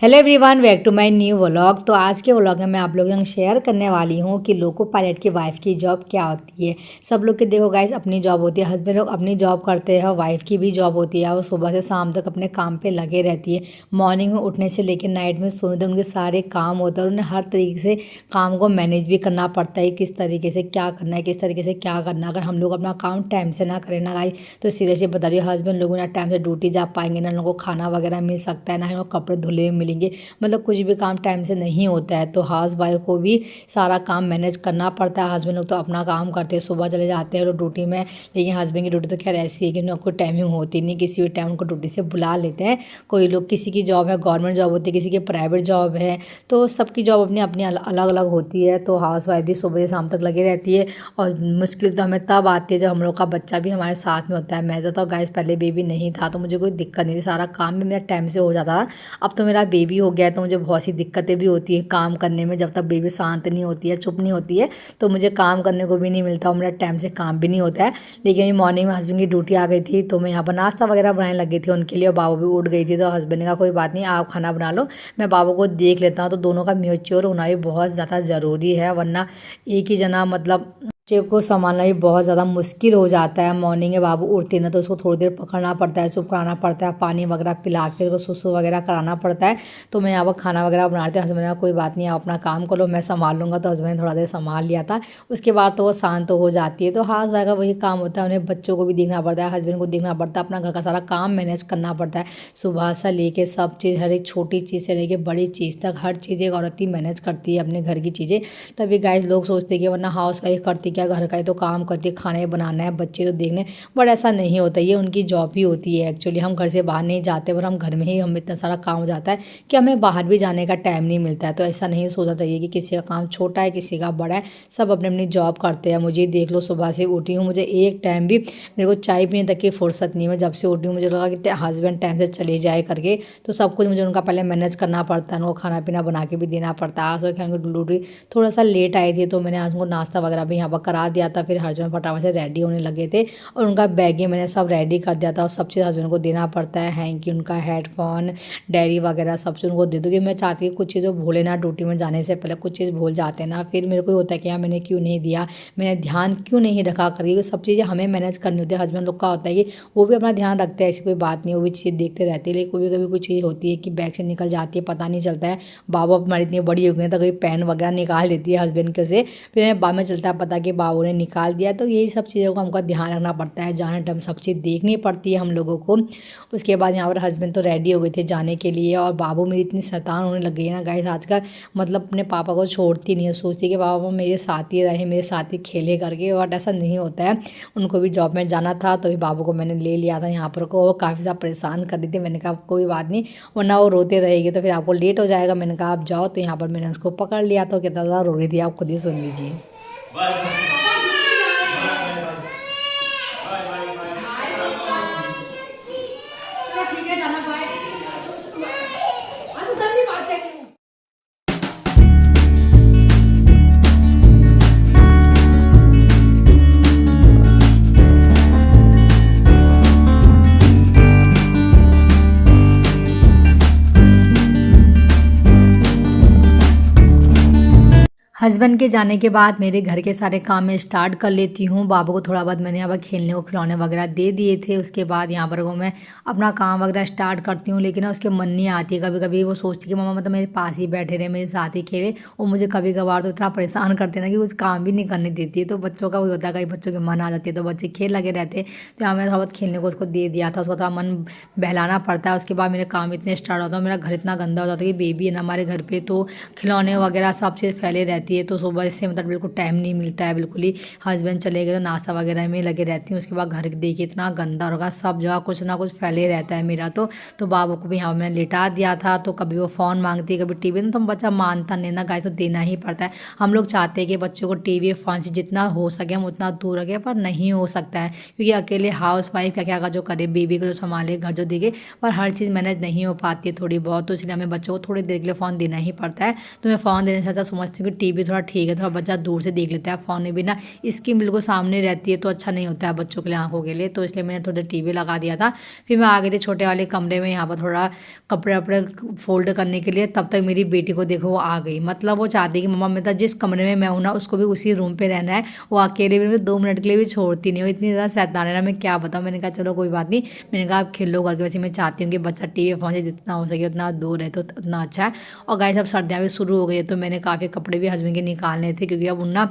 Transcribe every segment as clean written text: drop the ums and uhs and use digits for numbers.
Hello everyone, back to my new vlog. तो आज के व्लॉग में मैं आप लोगों के साथ शेयर करने वाली हूँ कि लोको पायलट की वाइफ की जॉब क्या होती है। सब लोग के देखो गाइस अपनी जॉब होती है, हस्बैंड लोग अपनी जॉब करते हैं, वाइफ की भी जॉब होती है। वो सुबह से शाम तक अपने काम पे लगे रहती है। मॉर्निंग में उठने से लेकर नाइट में सोने तक उनके सारे काम होते हैं और उन्हें हर तरीके से काम को मैनेज भी करना पड़ता है, किस तरीके से क्या करना है, किस तरीके से क्या करना है। अगर हम लोग अपना काम टाइम से ना करें ना गाइस, तो सीधे से बता रही है हस्बैंड लोग ना टाइम से ड्यूटी जा पाएंगे, ना लोगों को खाना वगैरह मिल सकता है, ना ही उनको कपड़े धुले हुए मिलेंगे। मतलब कुछ भी काम टाइम से नहीं होता है। तो हाउस वाइफ को भी सारा काम मैनेज करना पड़ता है। हस्बैंड लोग तो अपना काम करते हैं, सुबह चले जाते हैं लोग ड्यूटी में। लेकिन हस्बैंड की ड्यूटी तो खैर ऐसी है कि उनको कोई टाइमिंग होती नहीं, किसी भी टाइम उनको ड्यूटी से बुला लेते हैं। कोई लोग किसी की जॉब है गवर्नमेंट जॉब होती है, किसी की प्राइवेट जॉब है, तो सबकी जॉब अपनी अपनी अलग अलग होती है। तो हाउस वाइफ भी सुबह से शाम तक लगी रहती है। और मुश्किल तो हमें तब आती है जब हम लोग का बच्चा भी हमारे साथ में होता है। मैं तो गाइस पहले बेबी नहीं था तो मुझे कोई दिक्कत नहीं थी, सारा काम भी मेरा टाइम से हो जाता था। अब तो मेरा बेबी हो गया है तो मुझे बहुत सी दिक्कतें भी होती है काम करने में। जब तक बेबी शांत नहीं होती है, चुप नहीं होती है, तो मुझे काम करने को भी नहीं मिलता और मेरा टाइम से काम भी नहीं होता है। लेकिन मॉर्निंग में हस्बैंड की ड्यूटी आ गई थी तो मैं यहाँ पर नाश्ता वगैरह बनाने लगी थी उनके लिए। और बाबू भी उठ गई थी तो हस्बैंड ने कहा कोई बात नहीं, आप खाना बना लो, मैं बाबू को देख लेता हूँ। तो दोनों का म्यूच्योर होना भी बहुत ज़्यादा ज़रूरी है, वरना एक ही जना मतलब बच्चे को संभालना भी बहुत ज़्यादा मुश्किल हो जाता है। मॉर्निंग में बाबू उठते ना तो उसको थोड़ी देर पकड़ना पड़ता है, चुप कराना पड़ता है, पानी वगैरह पिला के उसको सुसु वगैरह कराना पड़ता है। तो मैं यहाँ पर खाना वगैरह बनाते हैं। हस्बैंड ने कोई बात नहीं, आप अपना काम करो, मैं संभाल लूँगा। तो हस्बैंड ने थोड़ा देर संभाल लिया था, उसके बाद तो वो शांत हो जाती है। तो हाउस वाइफ का वही काम होता है, उन्हें बच्चों को भी देखना पड़ता है, हस्बैंड को देखना पड़ता है, अपना घर का सारा काम मैनेज करना पड़ता है। सुबह से लेके सब चीज़, हर एक छोटी चीज़ से लेके बड़ी चीज़ तक हर चीज़ एक औरत ही मैनेज करती है अपने घर की चीज़ें। तभी गाइस लोग सोचते हैं कि वरना हाउस वाइफ करती क्या, घर का ही तो काम करती है, खाने बनाना है, बच्चे तो देखने। बट ऐसा नहीं होता, ये उनकी जॉब ही होती है। एक्चुअली हम घर से बाहर नहीं जाते पर हम घर में ही हमें इतना सारा काम हो जाता है कि हमें बाहर भी जाने का टाइम नहीं मिलता है। तो ऐसा नहीं सोचना चाहिए कि किसी का काम छोटा है, किसी का बड़ा है, सब अपनी अपनी जॉब करते हैं। मुझे देख लो, सुबह से उठी हूँ, मुझे एक टाइम भी मेरे को चाय पीने तक की फुर्सत नहीं है। मैं जब से उठी हूँ मुझे लगा कि हस्बैंड टाइम से चले जाए करके, तो सब कुछ मुझे उनका पहले मैनेज करना पड़ता है, उनको खाना पीना बना के भी देना पड़ता है। आज डिलीवरी थोड़ा सा लेट आई थी तो मैंने आज उनको नाश्ता वगैरह भी यहाँ पर करा दिया था। फिर हस्बैंड फटाफट से रेडी होने लगे थे और उनका बैग ही मैंने सब रेडी कर दिया था। और सब चीज़ हस्बैंड को देना पड़ता है, हैंकी, उनका हेडफोन, डायरी वगैरह सब चीज़ उनको दे दूँगी। मैं चाहती हूँ कुछ चीज़ें भूले ना, ड्यूटी में जाने से पहले कुछ चीज़ भूल जाते हैं ना, फिर मेरे को होता है कि यार मैंने क्यों नहीं दिया, मैंने ध्यान क्यों नहीं रखा करके। सब चीज़ें हमें मैनेज करनी होती है। हस्बैंड लोग का होता है कि वो भी अपना ध्यान रखते हैं, ऐसी कोई बात नहीं, वो भी चीज़ देखते रहते हैं। लेकिन कभी कभी कुछ चीज़ होती है कि बैग से निकल जाती है, पता नहीं चलता है। बाबू हमारी इतनी बड़ी हो गई है तो कभी पेन वगैरह निकाल देती है हस्बैंड के से, फिर बाद में चलता है पता कि बाबू ने निकाल दिया। तो यही सब चीज़ों का हमको ध्यान रखना पड़ता है, जाने टाइम सब चीज़ देखनी पड़ती है हम लोगों को। उसके बाद यहाँ पर हस्बैंड तो रेडी हो गए थे जाने के लिए। और बाबू मेरी इतनी शैतान होने लग गई है ना गाइस आजकल, मतलब अपने पापा को छोड़ती नहीं है, सोचती कि पापा मेरे साथ ही रहे, मेरे साथ ही खेले करके। बट ऐसा नहीं होता है, उनको भी जॉब में जाना था तो बाबू को मैंने ले लिया था यहाँ पर को। वो काफ़ी ज़्यादा परेशान कर रही थी, मैंने कहा कोई बात नहीं, वरना वो रोते रहेगी तो फिर आपको लेट हो जाएगा। मैंने कहा आप जाओ, तो यहाँ पर मैंने उसको पकड़ लिया था, कितना ज़्यादा रो रही थी आप खुद ही सुन लीजिए। हस्बैंड के जाने के बाद मेरे घर के सारे काम मैं स्टार्ट कर लेती हूँ। बाबू को थोड़ा बहुत मैंने यहाँ पर खेलने को खिलौने वगैरह दे दिए थे। उसके बाद यहाँ पर वो मैं अपना काम वगैरह स्टार्ट करती हूँ। लेकिन ना उसके मन नहीं आती है, कभी कभी वो सोचती है कि मम्मा मतलब मेरे पास ही बैठे रहे, मेरे साथ ही खेले। वो मुझे कभी कभार तो इतना परेशान करते हैं ना कि कुछ काम भी नहीं करने देती है। तो बच्चों का वही होता है, कई बच्चों के मन आ जाती है तो बच्चे खेल लगे रहते हैं। तो यहाँ मैंने थोड़ा बहुत खेलने को उसको दे दिया था, उसको थोड़ा मन बहलाना पड़ता है। उसके बाद मेरे काम इतने स्टार्ट होता है, मेरा घर इतना गंदा हो जाता है कि बेबी है ना हमारे घर पे, तो खिलौने वगैरह सब चीज़ फैले रहती है। तो सुबह से मतलब बिल्कुल टाइम नहीं मिलता है बिल्कुल ही। हस्बैंड चले गए तो नाश्ता वगैरह में लगे रहती हूँ। उसके बाद घर देखिए इतना गंदा होगा, सब जगह कुछ ना कुछ फैले रहता है मेरा। तो बाबू को भी यहाँ मैंने लिटा दिया था। तो कभी वो फ़ोन मांगती है, कभी टीवी, तो बच्चा मानता नहीं ना गाय, तो देना ही पड़ता है। हम लोग चाहते हैं कि बच्चों को टीवी फ़ोन से जितना हो सके हम उतना दूर रखें, पर नहीं हो सकता है क्योंकि अकेले हाउस वाइफ क्या क्या जो करे, बेबी को जो संभाले, घर जो देखे, पर हर चीज़ मैनेज नहीं हो पाती है थोड़ी बहुत। तो इसलिए हमें बच्चों को थोड़ी देर के लिए फ़ोन देना ही पड़ता है। तो मैं फ़ोन देने से अच्छा समझती हूँ कि टीवी भी थोड़ा ठीक है, थोड़ा बच्चा दूर से देख लेता है। फ़ोन में भी ना स्क्रीन बिल्कुल सामने रहती है तो अच्छा नहीं होता है बच्चों के लिए, आँखों के लिए, तो इसलिए मैंने थोड़ा टीवी लगा दिया था। फिर मैं आ गई थी छोटे वाले कमरे में, यहाँ पर थोड़ा कपड़े वपड़े फोल्ड करने के लिए। तब तक मेरी बेटी को देखो वो आ गई, मतलब वो चाहती कि मम्मा मैं जिस कमरे में मैं हूँ ना उसको भी उसी रूम पे रहना है। वो अकेले भी 2 मिनट के लिए भी छोड़ती नहीं, वो इतनी ज़्यादा शैतान है ना, मैं क्या बताऊँ। मैंने कहा चलो कोई बात नहीं, मैंने कहा आप खेलो करके। वैसे मैं चाहती हूँ कि बच्चा टीवी फोन से जितना हो सके उतना दूर है तो उतना अच्छा है। और गाइस अब सर्दियाँ भी शुरू हो गई है तो मैंने काफ़ी कपड़े भी हस्बैंड के निकालने थे, क्योंकि अब उन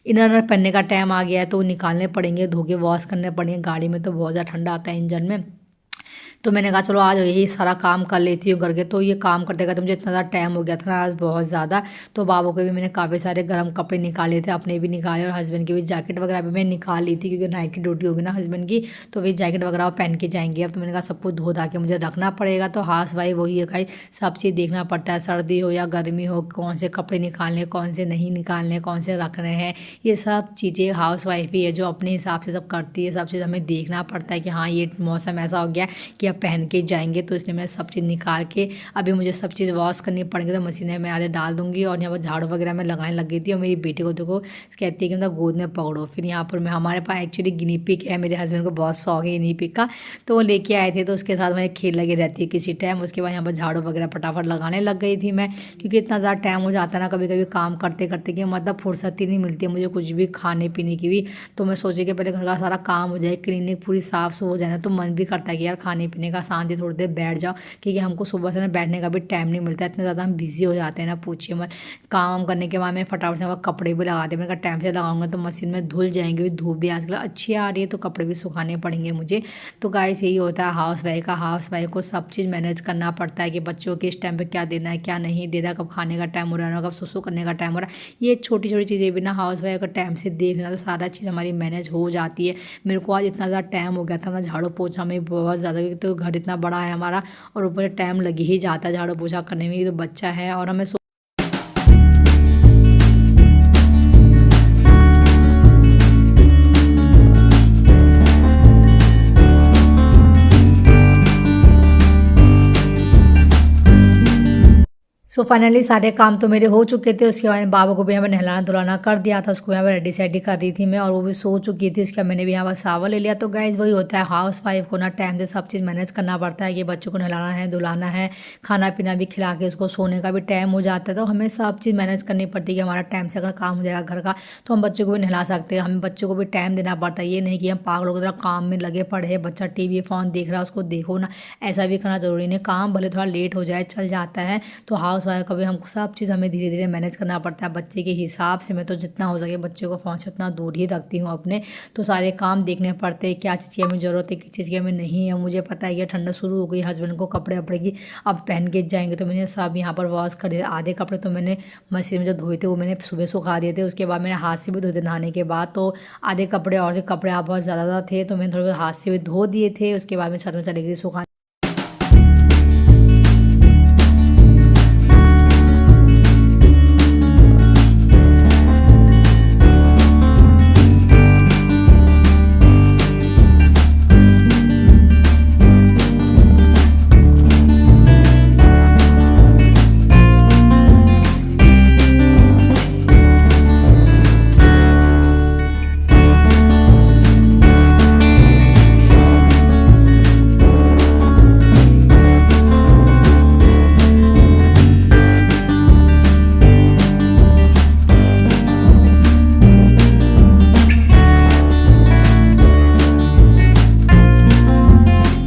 इनर पहनने का टाइम आ गया है तो निकालने पड़ेंगे, धो के वॉश करने पड़ेंगे। गाड़ी में तो बहुत ज़्यादा ठंडा आता है इंजन में, तो मैंने कहा चलो आज यही सारा काम कर लेती हूँ करके। तो ये काम करते करते मुझे इतना ज़्यादा टाइम हो गया था ना आज बहुत ज़्यादा। तो बाबू के भी मैंने काफ़ी सारे गर्म कपड़े निकाले थे, अपने भी निकाले और हस्बैंड की भी जैकेट वगैरह भी मैं निकाल ली थी, क्योंकि नाइट की ड्यूटी होगी ना हस्बैंड की, तो वही जैकेट वगैरह पहन के जाएंगे। अब तो मैंने कहा सब कुछ धो धा के मुझे रखना पड़ेगा। तो हाउस वाइफ वही है भाई, सब चीज़ देखना पड़ता है, सर्दी हो या गर्मी हो, कौन से कपड़े निकालने कौन से नहीं निकालने, कौन से रखने हैं, ये सब चीज़ें हाउस वाइफ ही है जो अपने हिसाब से सब करती है। सब चीज़ हमें देखना पड़ता है कि हाँ ये मौसम ऐसा हो गया कि अब पहन के जाएंगे। तो इसलिए मैं सब चीज़ निकाल के अभी मुझे सब चीज़ वॉश करनी पड़ेगी, तो मशीन में आधे डाल दूंगी। और यहाँ पर झाड़ू वगैरह में लगाने लग गई थी, और मेरी बेटी को देखो कहती है कि मतलब गोद में पकड़ो। फिर यहाँ पर मैं हमारे पास एक्चुअली गिनी पिग है, मेरे हस्बैंड को बहुत शौक है गिनी पिग का, तो वो लेके आए थे, तो उसके साथ मैं खेल लगी रहती है किसी टाइम। उसके बाद यहाँ पर झाड़ू वगैरह फटाफट लगाने लग गई थी मैं, क्योंकि इतना ज़्यादा टाइम हो जाता है ना कभी कभी काम करते करते कि मतलब फुर्सत ही नहीं मिलती है मुझे कुछ भी खाने पीने की भी। तो मैं सोची कि पहले घर का सारा काम हो जाए, क्लिनिक पूरी साफ हो जाए ना, तो मन भी करता है कि यार खाने पीने का शांति थोड़ी देर बैठ जाओ, क्योंकि हमको सुबह से ना बैठने का भी टाइम नहीं मिलता है, इतना ज़्यादा हम बिजी हो जाते हैं ना, पूछिए मत। काम करने के बाद मैं फटाफट से कपड़े भी लगाते, मैंने कहा टाइम से लगाऊंगा तो मशीन में धुल जाएंगे भी, धूप भी आजकल अच्छी आ रही है तो कपड़े भी सुखाने पड़ेंगे मुझे। तो गाइस यही होता है हाउस वाइफ का, हाउस वाइफ को सब चीज़ मैनेज करना पड़ता है कि बच्चों के इस टाइम पर क्या देना है क्या नहीं देना, कब खाने का टाइम हो रहा है, कब सुसु करने का टाइम हो रहा है। ये छोटी छोटी चीज़ें भी ना हाउस वाइफ का टाइम से देखना तो सारा चीज़ हमारी मैनेज हो जाती है। मेरे को आज इतना ज़्यादा टाइम हो गया था, मैं झाड़ू पोछा में बहुत ज़्यादा, क्योंकि तो घर इतना बड़ा है हमारा और ऊपर टाइम लग ही जाता है झाड़ू पोछा करने में। ये तो बच्चा है और हमें सो फाइनली सारे काम तो मेरे हो चुके थे। उसके बाद बाबा को भी यहाँ पर नहलाना धुलाना कर दिया था, उसको यहाँ पर रेडी सेडी कर रही थी मैं, और वो भी सो चुकी थी। उसके बाद मैंने भी यहाँ पर सावर ले लिया। तो गाइज वही होता है हाउस वाइफ को ना टाइम से सब चीज़ मैनेज करना पड़ता है कि बच्चों को नहलाना है धुलाना है, खाना पीना भी खिला के उसको सोने का भी टाइम हो जाता है। तो हमें सब चीज़ मैनेज करनी पड़ती है कि हमारा टाइम से अगर काम हो जाएगा घर का तो हम बच्चों को भी नहला सकते हैं, हमें बच्चों को भी टाइम देना पड़ता है। ये नहीं कि हम पागलों की तरह काम में लगे पड़े हैं, बच्चा टीवी फ़ोन देख रहा है उसको देखो ना, ऐसा भी करना ज़रूरी नहीं। काम भले थोड़ा लेट हो जाए चल जाता है, तो हाउस वाइफ का भी हमको सब चीज़ हमें धीरे धीरे मैनेज करना पड़ता है बच्चे के हिसाब से। मैं तो जितना हो सके बच्चे को फ़ोन से उतना दूर ही रखती हूँ अपने, तो सारे काम देखने पड़ते हैं क्या चीज़ की हमें ज़रूरत है किस चीज़ की हमें नहीं है। मुझे पता है कि ठंडा शुरू हो गई, हस्बैंड को कपड़े वपड़े की अब पहन के जाएंगे, तो मैंने सब यहाँ पर वॉश कर दिया। आधे कपड़े तो मैंने मशीन में जो धोए थे वो मैंने सुबह सुखा दिए थे, उसके बाद मैंने हाथ से भी धो दिए नहाने के बाद। तो आधे कपड़े और कपड़े आप बहुत ज़्यादा थे तो मैंने थोड़े हाथ से भी धो दिए थे। उसके बाद मैं छत में चली गई सुखा।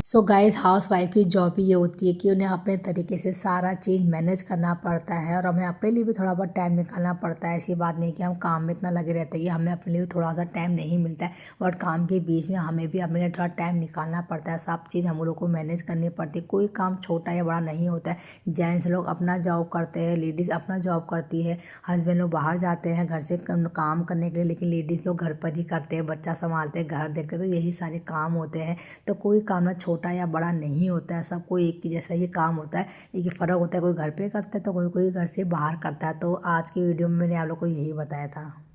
सो गाइस हाउस वाइफ की जॉब ही ये होती है कि उन्हें अपने तरीके से सारा चीज़ मैनेज करना पड़ता है, और हमें अपने लिए भी थोड़ा बहुत टाइम निकालना पड़ता है। ऐसी बात नहीं कि हम काम में इतना लगे रहते हैं कि हमें अपने लिए थोड़ा सा टाइम नहीं मिलता है, और काम के बीच में हमें भी अपने लिए थोड़ा टाइम निकालना पड़ता है। सब चीज़ हम लोग को मैनेज करनी पड़ती है, कोई काम छोटा या बड़ा नहीं होता है। जेंट्स लोग अपना जॉब करते हैं, लेडीज़ अपना जॉब करती है, हस्बैंड लोग बाहर जाते हैं घर से काम करने के लिए, लेकिन लेडीज़ लोग घर पर ही करते हैं, बच्चा संभालते हैं, घर देखते हैं। तो यही सारे काम होते हैं, तो कोई काम ना छोटा या बड़ा नहीं होता है, सबको एक ही जैसा ही काम होता है। एक फ़र्क होता है, कोई घर पे करता है तो कोई घर से बाहर करता है। तो आज की वीडियो में मैंने आप लोग को यही बताया था।